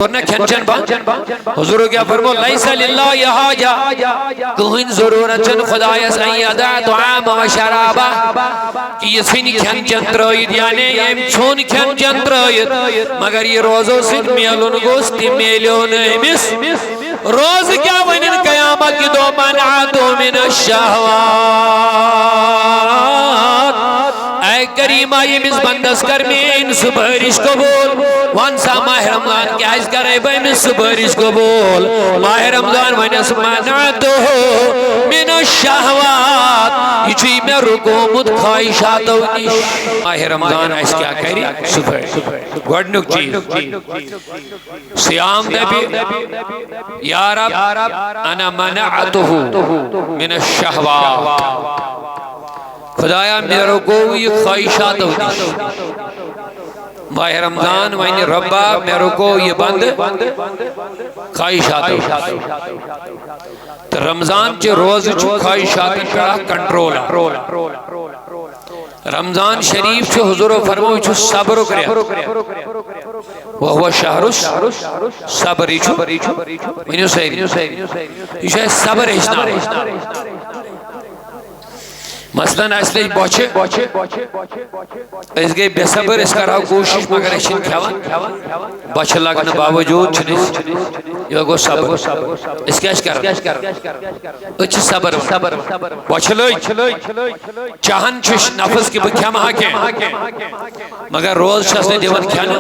ورنہ کھنچن با حضور کیا فرمو لیس للہ حاجہ کہیں ضرورت چن خدایس ان یدع طعام و شرابہ کہ یہ سن کھنچن ترائید یعنی یم چھون کھنچن ترائید مگر یہ روزو سن میلون گوستی میلیون امس روز کیا ونن قیامت کی دو منعاتو من الشہوات اے کریمہ یہ مز بندس کر میں ان سبحرش قبول وانسا ماہ رمضان کیا اس کرے بے من سبحرش قبول ماہ رمضان ونس منعاتو من الشہوات یہ چھوئی میں رکومت خواہشاتو نیش ماہ رمضان اس کیا کری سبحر گوڑنک چیز سیام دبی یا رب انا منعتو من الشہوات خدایا میرے کو یہ خواہشات ہوتی ماہ رمضان وینی ربا میرے کو یہ بند خواہشات ہوتی تو رمضان چے روز چو خواہشات پڑا کنٹرول رمضان شریف چو حضور فرمو چو صبر کرے وہو شہرش صبر چو منیو سیدی یہ شاید صبر اشنا مثلاً اس لئے بوچھے اس گئی بے صبر اس کا رہا کوشش مگر اشن کھیوان بوچھے لگنا باوجود چھنیس یہ گو صبر اس کیا اس کر اچھی صبر بوچھے لوئی چاہن چھش نفس کی بکھیا مہا کے مگر روز شخص نے دیون کھیانا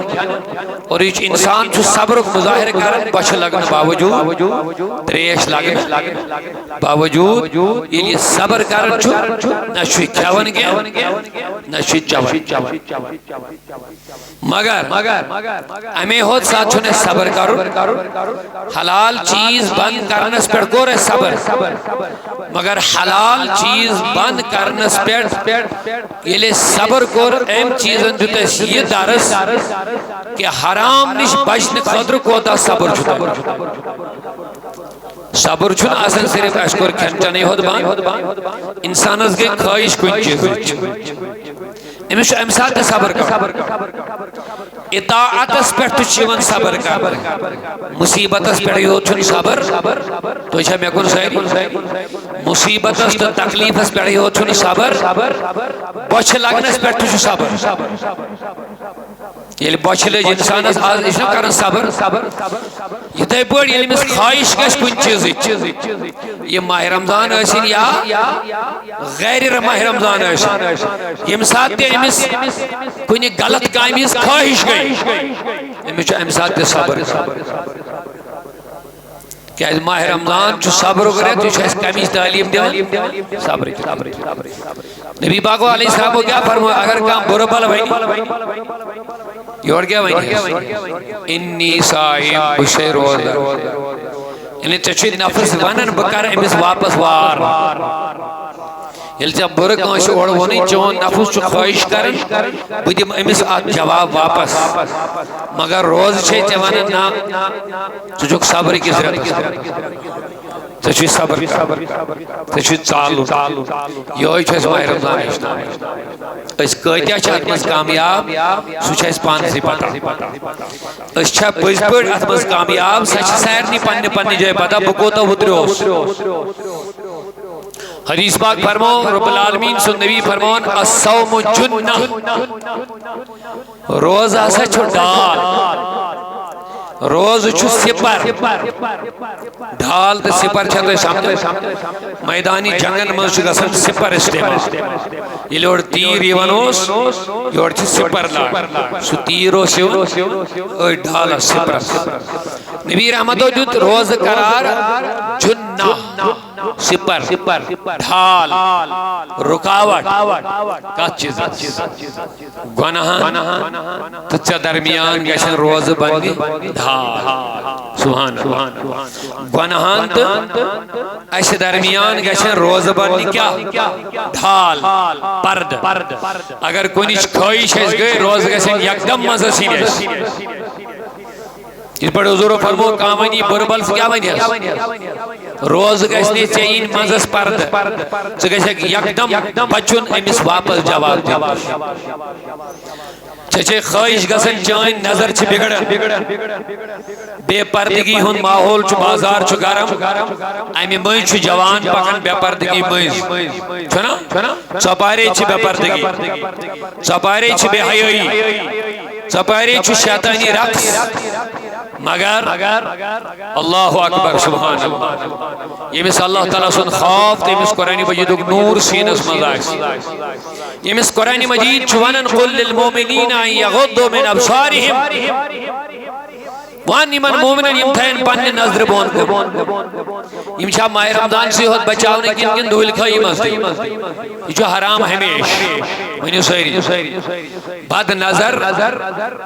اور ایچ انسان چھو صبر کو مظاہر کر بوچھے لگنا باوجود تریش لگنا باوجود یہ لیے صبر کر چھو نشوی کھیون گیا نشوی چاون مگر ہمیں ہوت ساتھ چھونے صبر کرو حلال چیز بند کرنس پر کو رہے صبر مگر حلال چیز بند کرنس پر یہ لئے صبر کو ایم چیزن جو تیس یہ دارس کہ حرام نش بجن خدر کو دا صبر چھتا صبر چھن آسن صرف اشکر کھنچا نہیں ہوت بان انسان از گئی خواہش کوئی چیز امیشو امسات صبر کر اطاعت اس پر تو چیون صبر کر مصیبت اس پر یہ چھن صبر تو اچھا میں کن سہری مصیبت اس تو تکلیف اس پر یہ چھن صبر بوچھ لگن اس پر تو صبر یہ بوچھلے انسان اس اشنا کرن صبر یہ تے بڑ یہ مس خواہش گش کن چیز یہ ماہ رمضان اشن یا غیر ماہ رمضان اشن یہ ساتھ تے امس کنی غلط کامیز خواہش گئی امس امسات تے صبر کہ ماہ رمضان جو صبر کرے تو اس کمیز تعلیم دیوان صبر نبی باقو علیہ السلام کو کیا فرمو اگر کام برو بل بھئی یہ اور کیا بھئی انی سائم بشے روزہ یعنی چچوی نفس ونن بکر امس واپس وار یل جب برک آنشو اوڑوانی چون نفس چو خواہش کرن بدیم امس آت جواب واپس مگر روز چھے جوانا نا چوک صبر کی ضرورت تشوی صبر تشوی چالو یہ چھے اس ماہ رمضان اشنا اس کہتیا چھے اتمز کامیاب سو چھے اس پان سی پتا اس چھے پس پر اتمز کامیاب سچ سیر نہیں پنی جائے پتا بکوتا ودروس حدیث پاک فرمو رب العالمین سن نبی فرمون الصوم جنہ روز آسا چھو ڈال روز چھو سپر ڈھال تے سپر چھتے سامنے میدانی جنگن منسو گسن سپر استعمال یہ لوڑ تیر یونوس لوڑ چھو سپر لاغ سو تیرو سیون اوی ڈھالا سپر نبی رحمتو جد روز قرار جنہ سپر ڈھال رکاوٹ کات چیز گناہان تچا درمیان گیشن روز بندی ڈھال سبحان گناہان ایسے درمیان گیشن روز بندی کیا ڈھال پرد اگر کنیچ کھوئیش ہے گئے روز گیشن یکدم مزہ سینیش اس پر حضور فرمو کامنی بربل کیا بنی ہے روز گشنے چین مزس پرد چگشک یکدم بچن امس واپس جواب دیا سچے خواہش گسن چائن نظر چھ بگڑا بے پردگی ہن ماحول چھ بازار چھ گرم امی مئی چھ جوان پکن بے پردگی مئی چھنا چپارے چھ بے پردگی چپارے چھ بے حیائی چپارے چھ شیطانی رقص مگر اللہ اکبر سبحان اللہ یمس اللہ تعالیٰ سن خوف تمس قرآن مجید نور سینس مز یمس قرآن مجید چونن قل للمؤمنین ان یغضوا من ابصارهم وان یمن مومنن یم تھین پنہ نظر بون کو یم چھا ماہ رمضان سے ہوت بچاو نے کن دھول کھائی مز یہ جو حرام ہمیش ونیو ساری بد نظر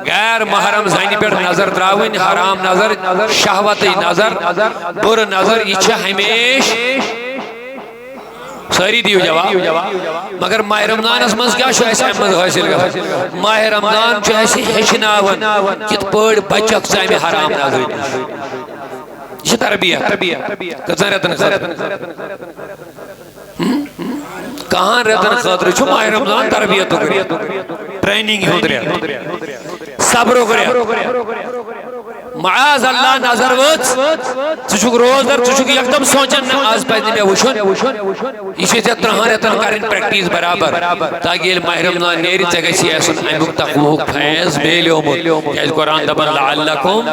غیر محرم زانی پر نظر تراون حرام نظر شہوت نظر بر نظر یہ چھا ہمیش ساری دیو جواب مگر ماہ رمضان اس منز کیا شو ایسا احمد حاصل گا ماہ رمضان جو ایسی ہشناون کت پڑ بچک سامی حرام نظر یہ تربیت کتنا رتن خاطر کہاں رتن خاطر چھو ماہ رمضان تربیت ہو گریا ٹریننگ ہو گریا صبر ہو گریا معاذ اللہ نظر وچ چچک روز در چچک یکدم سوچن آز پیدنی میں وشن یہ چیزیں ترہاں رہتن کرن پریکٹیز برابر تاکہ علم ماہ رمضان نیری تگسی ایسن ایمک تقوہ فیض بیلی امت کہ قرآن دبن لعلکم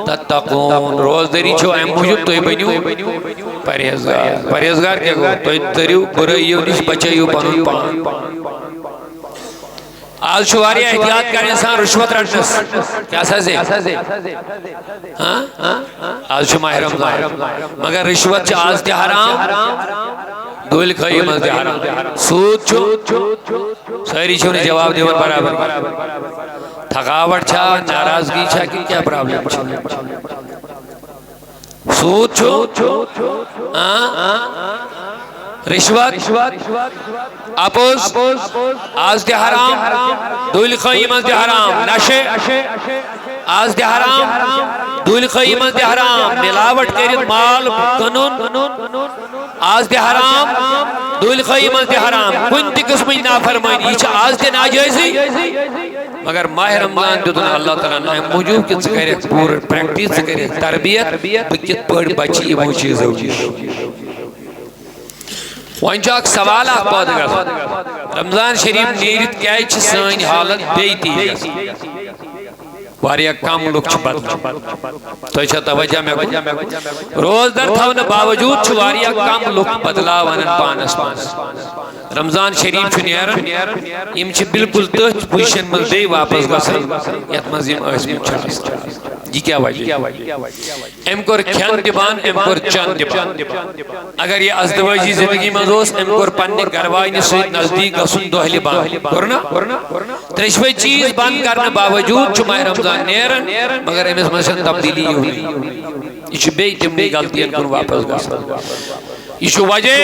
تتقون روز دری چھو ایم موجود توی بنیو پریزگار کیا گو توی دریو برائیو نیش بچائیو پانون پان آج شواری احتیاط کر انسان رشوت رٹنس کیا سازے آج شو ماہ رمضان مگر رشوت چا آج دے حرام دول کھائی مز دے حرام سود چھو ساری چھو نے جواب دیون برابر تھکاوٹ چھا ناراضگی چھا کی کیا پرابلم چھا سود چھو رشوت اپوز آز دے حرام دول خواہی مز دے حرام نشے آز دے حرام دول خواہی مز دے حرام ملاوٹ کرد مال قانون آز دے حرام دول خواہی مز دے حرام کن تی قسمی نافرمائنی یہ چھا آز دے ناجائزی مگر ماہ رمضان دیتنا اللہ تعالیٰ نے موجود کت سکرے پور پریکٹیس سکرے تربیت بکت پڑ بچی یہ وہ چیز ہو وانچہ اک سوال آک پاد گا رمضان شریف نیرت کیا چھ سائن حالت بیتی واریا کام لوگ چھ بدل تو چھا توجہ میں کو روز در تھاون باوجود چھ واریا کام لوگ بدلا ونن پانس رمضان شریف چھ نیرن یم چھ بالکل تحت پوزیشن مز دے واپس گسن یت مز یم ٲسمٕتۍ چھِ یہ کیا وجہ ام کور کھین دبان ام کور چند دبان اگر یہ ازدواجی زندگی مزوس ام کور پننے گروائن سویت نزدیک گسن دوہلی بان کرنا ترشوی چیز بند کرنے باوجود چھ ماہ رمضان نیرن مگر امس مسن تبدیلی ہوئی یہ چھ بے تمنی غلطین کن واپس گسن یہ چھ وجہ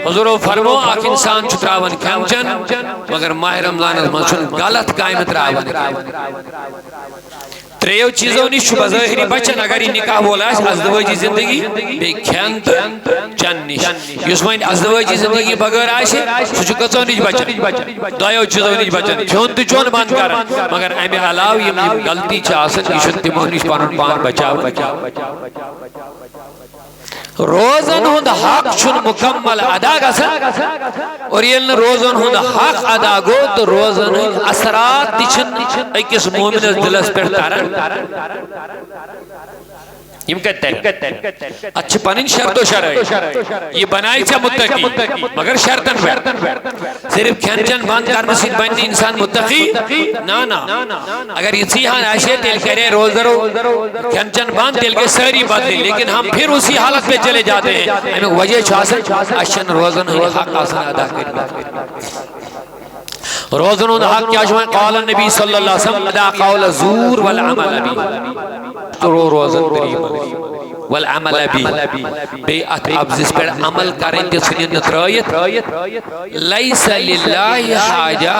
حضور فرمو آکھ انسان چھ تراون کھین چن مگر ماہ رمضان مسن غلط قائم تراون تریو چیزوں نیش چھو بظاہری بچن اگر یہ نکاح بولا ہے ازدواجی زندگی بے کھینت چن نیش یس وائن ازدواجی زندگی بغیر آئیشے سوچو کچھو نیش بچن دائیو چیزوں نیش بچن چھون تو چون بند کرن مگر ایم علاو یہ غلطی چاہسن یہ شد تیمون نیش پانون پان بچاو روزن ہند حق چھن مکمل ادا گسن اور یہ روزن ہند حق ادا گو تو روزن اثرات چھن ایکس مومن دلس پر تارن یم کہتے ہیں اچھے پانین شرط و شرعی یہ بنائی چھا متقی مگر شرطن پر صرف کھین چن بند کرنے سے بنی انسان متقی نا اگر یہ سیحان آشے تیل کرے روز درو کھین چن بند تیل کے ساری بدلی لیکن ہم پھر اسی حالت پہ چلے جاتے ہیں ہمیں وجہ چھاسن اشن روزن حق آسان ادا کرنا روزن حق کیا شوائیں قال النبی صلی اللہ علیہ وسلم ادا قول زور والعمل بی تو روزن قریب والعمل بی بے ابزس پر عمل کریں کہ سنین نترائیت لیس للہ حاجہ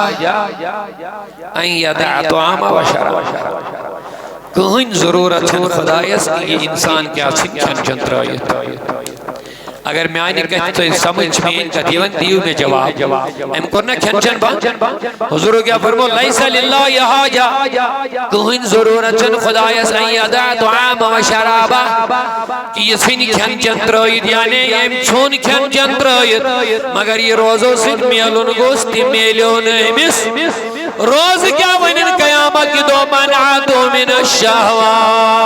ان یدع طعام و شراب کہیں ضرورت چھن خدایس کہ یہ انسان کیا چھن چن ترائیت اگر میانی کہتے تو سمجھ میں کا دیو میں جواب ام کرنا کھنچن با حضور کیا فرمو لیس للہ یہاں جا کوہن ضرورت خدای سائی ادا طعام و شرابا کہ یہ سنی کھنچن ترائید یعنی ام چھون کھنچن ترائید مگر یہ روزو سن میلون گوستی میلیون امس روز کیا ونن قیامت کی دو منعاتو من الشہوات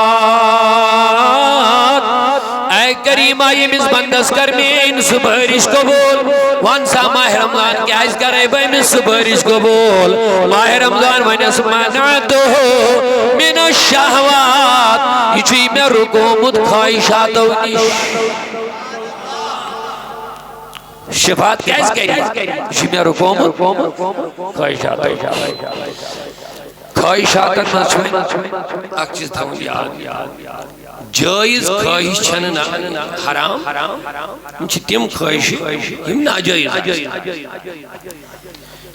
اے کریمہ یہ مز بندس کر میں ان سبھرش قبول وانسا ماہ رمضان کیا اس کرے بھائی مز سبھرش قبول ماہ رمضان ونس منعاتو من الشہوات یہ چوئی میں رکومت خواہشاتو نش شفاعت کیس کری اسی میں رکومت خواہشات اک چیز تھا جائز خواہش چھننا حرام تم خواہش ہم ناجائز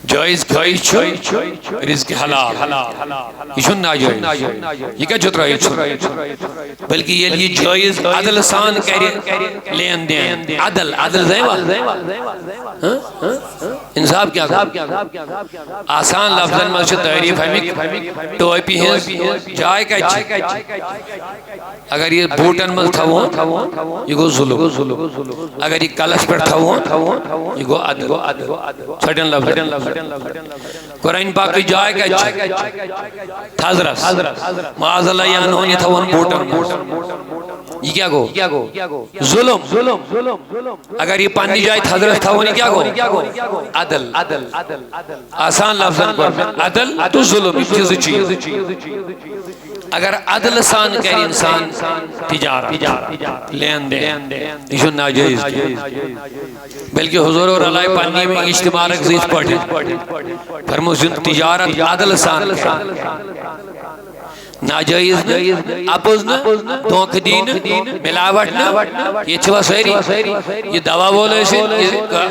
جائز خواہش چھو رزق حلال یہ چھو ناجائز یہ کیا چھو رہا ہے بلکہ یہ جائز عدل سان کرے لین دین عدل زیوہ انصاف کیا آسان لفظن میں سے تعریف ہمیں ٹوپی ہیں جائے کچھ اگر یہ بوٹن مل تھاون یہ گو ظلم اگر یہ کلش پر تھاون یہ گو عدل چھٹن لفظ قرآن پاک کی جائے کچھ تھازرس معاذ اللہ یعنی ہونی تھاون بوٹن یہ کیا گو ظلم اگر یہ پانی جائے تھازرس تھاونی کیا گو عدل آسان لفظن پر عدل تو ظلم چیز اگر عدل سان کر انسان تجارت لین دین یہ ناجائز بلکہ حضور اور علیہ پانی میں اجتماع رکھزیت پڑھیں فرموزن تجارت عدل سان ناجائز اپوز دھوکھ دین ملاوٹ یہ چھوا سہری یہ دوا بول ہے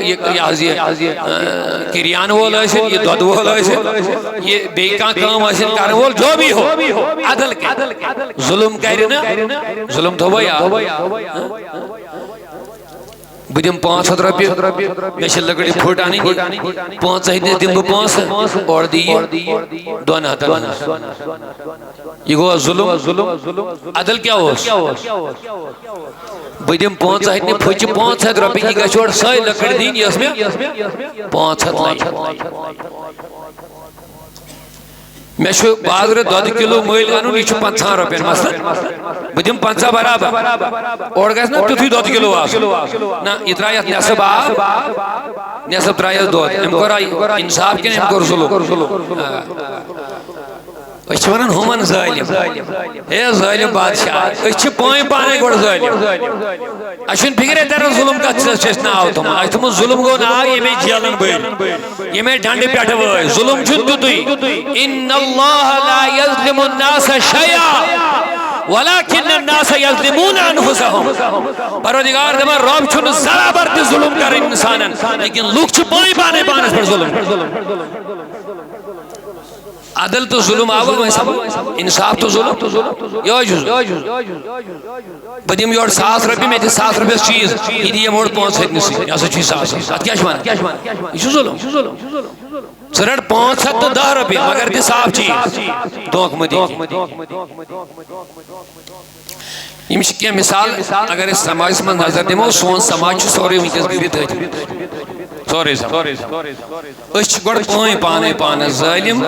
یہ کریان بول ہے یہ دودھ بول ہے یہ بیکان کام ہے کارن بول جو بھی ہو عدل کے ظلم کہہ رہے نا ظلم تو بھائی بدیم 500 روپیے میشل لگڑی پھوٹ آنی دی 5 ہی دیم بو 5 اور دیئے دون ہاتھ یہ گو ظلم عدل کیا ہو بدیم 5 ہی پھوچی 5 روپیے کی گا چھوڑ سائی لگڑی دین یہ اس میں 5 لائی میں شو بازر 2 کلو میل انو نیچو 50 روپے مثلا بدیم 50 برابر اور گیس نا تو تھی 2 کلو آس نا اترایت نیسب آب نیسب ترایت 2 امکور آئی انصاف کن امکور ظلم اس ونن ہومن ظالم اے ظالم بادشاہ اس پوائیں پانے گوڑ ظالم اشن فکرے تیرا ظلم کا چسنا آو تم آج تم ظلم گو نا یہ میں جیلن بھئی یہ میں ڈھانڈے پیٹھے ہوئے ظلم چھت دوئی ان اللہ لا یظلم الناس شیعہ ولیکن الناس یظلمون انفسهم پروردگار دمہ رب چھن ذرا برتی ظلم کر انسانن لیکن لوگ چھ پوائیں پانے پانس پر ظلم عدل تو ظلم آگا میں سب انصاف تو ظلم یہ جز بدیم یور 7 روپی میں تھی 7 روپی چیز یہ دیئے موڑ 5 نسی یا سو چیز 7 کیا شمانا یہ ظلم سرڑ 5 تو 10 روپی مگر تھی صاف چیز دوک مدی یہ کیا مثال اگر اس سماج میں نظر دیمو سون سماج سوری ونکس گریت ہے سوری اس گوڑ پوائیں پانے ظالم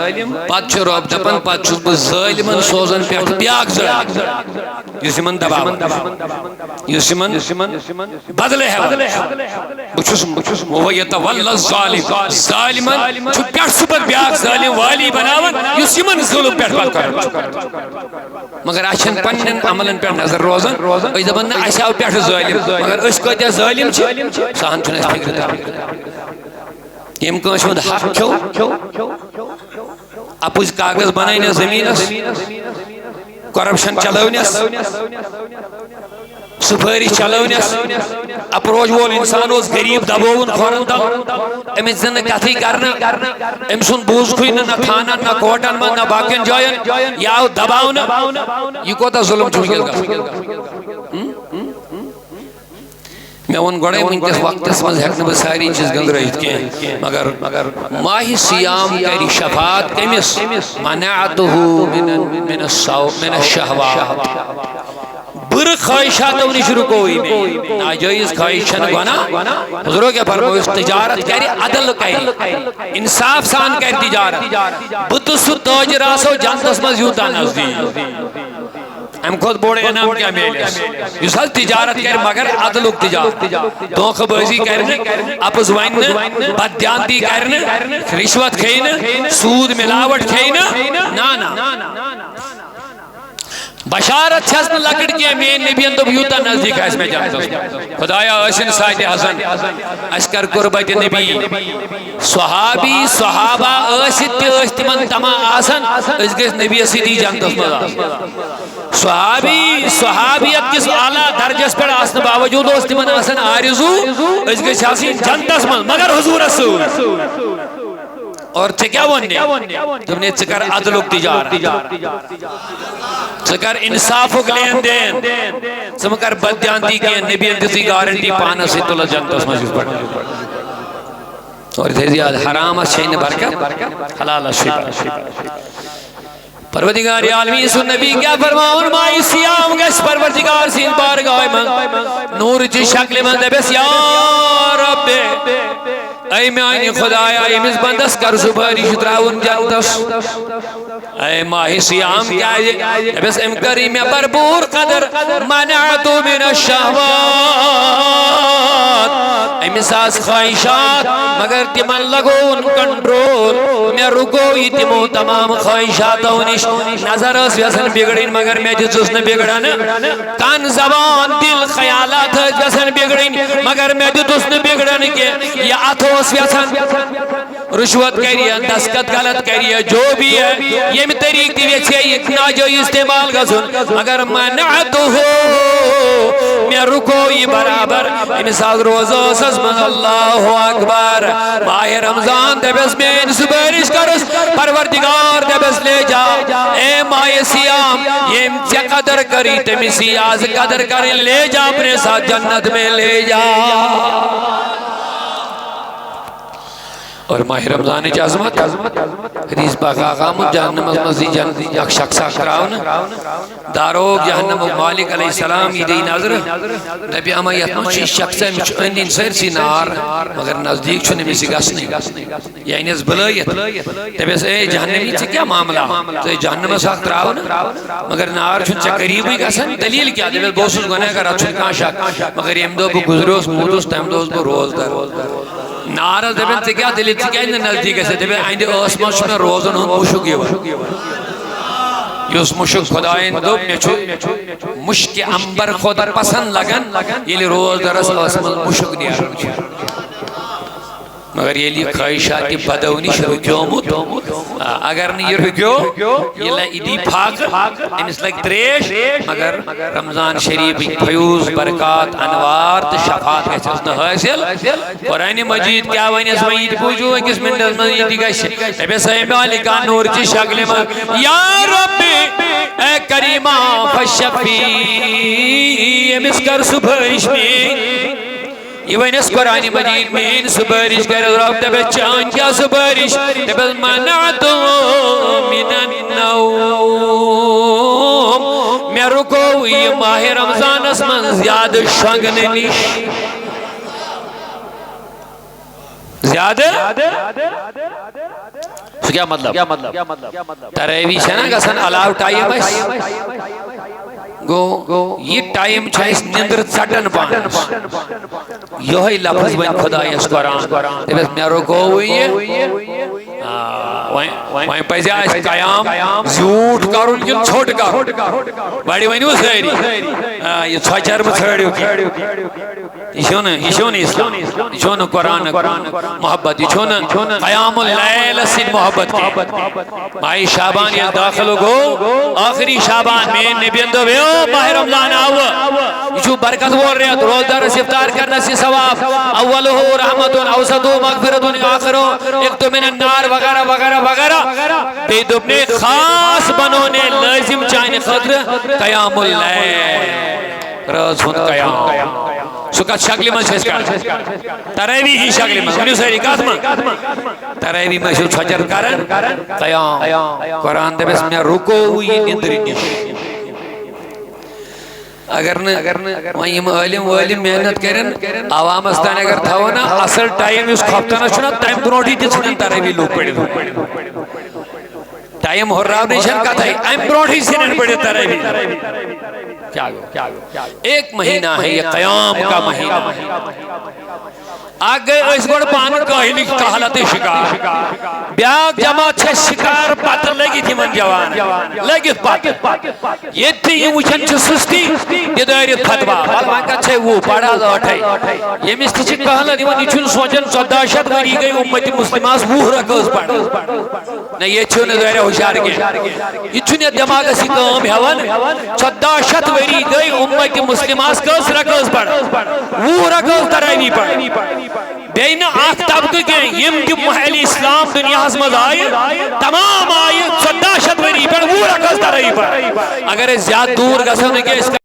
پات چھو رب دپن پات چھو بس ظالمن سوزن پیٹ بیاک ظالم یسیمن دباون یسیمن بدلے ہے بچوس ویتوال الظالم ظالمن چھو پیٹ سپر بیاک ظالم والی بناون یسیمن ظلم پیٹ بات کرن مگر آشن پنن عملن پیٹ نظر روزن وی دبن اشاو پیٹ ظالم مگر اس کو دیا ظالم چھو سہن چھو نیس فکر دار یم کانش مند حق چھو اپوز کاغذ بنائینے زمینس کرپشن چلونیس سفاری چلونیس اپروج وول انسان اس غریب دبوون خورن دل امیت زن کتھی کرنا ام سن بوز کوئی نہ تھانا نہ کوٹن من نہ باقین جائن یا دباؤنا یہ کو تا ظلم چھوڑ گیا میں ون گوڑے ونکس وقت مز ہیکن بہ ساری چیز گندرائت کی مگر ماہ سیام کری شفاعت کمس منعته من الشہوات بر خواہشاتوں نش رکوئی میں ناجائز خواہش چھن گنا حضور کیا فرمائے تجارت کری عدل کری انصاف سان کری تجارت بتس تاجر آسو جنتس مز یوتا نزدیک ہم خود بوڑے انعام کیا میلیس اس حال تجارت کر مگر عدلک تجارت دھوکہ بازی کرنے اپس وائننے بدیانتی کرنے رشوت کھینے سود ملاوٹ کھینے نا بشارت چھسن لکڑ کے مین نبیان تو بیوتا نزدیک ہے اس میں جانتا خدایا اسن سائد حسن اشکر قربت نبی صحابی صحابہ اسد استمن تمام آسن اس کے نبی اسیدی جانتا صحابی صحابیت کس اعلیٰ درجس پر آسن باوجود استمن آسن آرزو اس کے شاسی جانتا مگر حضور رسول اور کیا وننے تم نے چکر عدلک تجارت چکر انصافک لین دین چمکر بدیانتی کے نبی انتظی گارنٹی پانا سے تولہ جنت اس مجھوز پڑھنے اور اتھے زیادہ حرام شہین برکت حلال شکر پروردگار عالمین سن نبی کیا فرماؤن مائی سیام گش پروردگار سین بارگاہ من نور چی شکل من دبس یا رب اے میں آئینی خدایا اے مز بندس کر زباری شتراؤن جنتس اے ماہی سیام کیا ہے بس امکری میں بربور قدر منعتو من الشہوات اے مساس خواہشات مگر تمن لگون کنٹرول میں رکوئی تمو تمام خواہشاتوں نش نظر اس ویسن بگڑین مگر میں جس نے بگڑن کان زبان دل خیالات ویسن بگڑین مگر میں جس نے بگڑن کے یا اتھو ویسن رشوت کریے دستخط غلط کریے جو بھی ہے یہ میں طریق دی ویچے اتنا جو استعمال گزن مگر منعتو ہو میں رکوئی برابر مثال روزہ سزمن اللہ اکبر ماہ رمضان دبس میں سبرش کرس پروردگار دبس لے جا اے ماہ سیام یہ امتیا قدر کری تمی سیاز قدر کریں لے جا اپنے ساتھ جنت میں لے جا اور ماہ رمضان کی عظمت حدیث پاک آقا جہنم مزید جنت یک شخص کراؤن داروگ جہنم مالک علیہ السلام یہ دی نظر نبی اما یتنو چی شخص ہے مچ اندین سیر سی نار مگر نزدیک چھنے میں سی گسنی یعنی اس بلائیت تبیس اے جہنمی چی کیا معاملہ تو جہنم ساکھ کراؤن مگر نار چھن چا قریب ہی گسن دلیل کیا دلیل بوسوس گنے کر چھن کان شک مگر یم دو بو گزروس مودوس تیم دوس بو روز در نارا دبن سے کیا دلیل سے کیا نزدیک ہے دبن آئندے آسمان شنا روزن ہوں مشک یہ یوس مشک خدایند دو مشک امبر خود پسند لگن یہ لی روز در آسمان مشک نہیں آرہا مگر یہ لی خواہشاتی بدونی شروع کیوں مت اگر نہیں رکیو یہ لئیدی پھاک انس لگ دریش مگر رمضان شریف فیوز برکات انوار شفاعت کا چیزنا حاصل قرآن مجید کیا وین اس وید پوچھو کس من دل مجیدی گشت نبی صحیح مالکان نور چی شکل من یا ربی اے کریمہ فشفی مسکر صبح اشمین یہ وین اس قرآن مجید میں ان سبارش کر رب تبہ چان کیا سبارش تبہ منعتو من النوم میں رکوئی ماہ رمضان اسمان زیادہ شنگن نیش زیادہ تو کیا مطلب تریوی چھنا گسن علاو ٹائم ہے گو یہ ٹائم چھائیس نندر چٹن پانس یہی لفظ بین خدا اس قرآن تبس میں رکو ہوئی ہے وہیں پیسے آئیس قیام زیوٹ کرن کن چھوٹ کر بڑی وہیں وہ سہری یہ چھوچر میں چھڑی ہوکی یہ اسلام یہ قرآن محبت یہ قیام اللیل سن محبت کی مائی شابان یہ داخل ہو آخری شابان میں نبی اندو بیو ماہ رمضان آوا یہ برکت بول رہے ہیں روز در افطار کرنا سی ثواب اولو رحمت اوسطو مغفرت آخرو اکتو من النار وغیرہ وغیرہ وغیرہ بید اپنے خاص بنونے لازم چاہنے خطر قیام اللیل روز ہند قیام سکت شکل من چھس کر تراوی ہی شکل من ونیو ساری کات من تراوی من چھو چھجر کرن قیام قرآن دے بس میں رکو ہوئی نندری نش اگر وہیم علم محنت کرن عوام استان اگر تھاونا اصل ٹائم اس کھپتانا چھنا ٹائم دنوٹی جسنن تراوی لوگ پڑی دو ٹائم ہو رہا نیشن کا تھا ایم بروٹھی سنن پڑے تراوی کیا گو ایک مہینہ ہے یہ قیام کا مہینہ آگے اس گوڑ پانے کہلی کہلت شکار بیاگ جمع چھے شکار پاتر لگی تھی من جوان لگی پاتر یہ تھی یہ وچن چھے سستی یہ دائریت فتبہ والوان کا چھے وہ پڑا لوٹھے یہ مستی چھے کہلت دیوان یہ چھن سوچن صداشت وری گئی امت مسلمات وہ رکھوز پڑ نہ یہ چھن دائرہ ہوشار گئے یہ چھن دماغ اسی کام ہون صداشت وری گئی امت مسلمات کس رکھوز پڑ وہ رکھوز ترائنی پڑ بین آخ طبقہ کے یم کی محل اسلام دنیا حضمت آئے تمام آئے 14 وری پر وہ رکھز ترائی پر اگر زیادہ دور گسن کے اس کا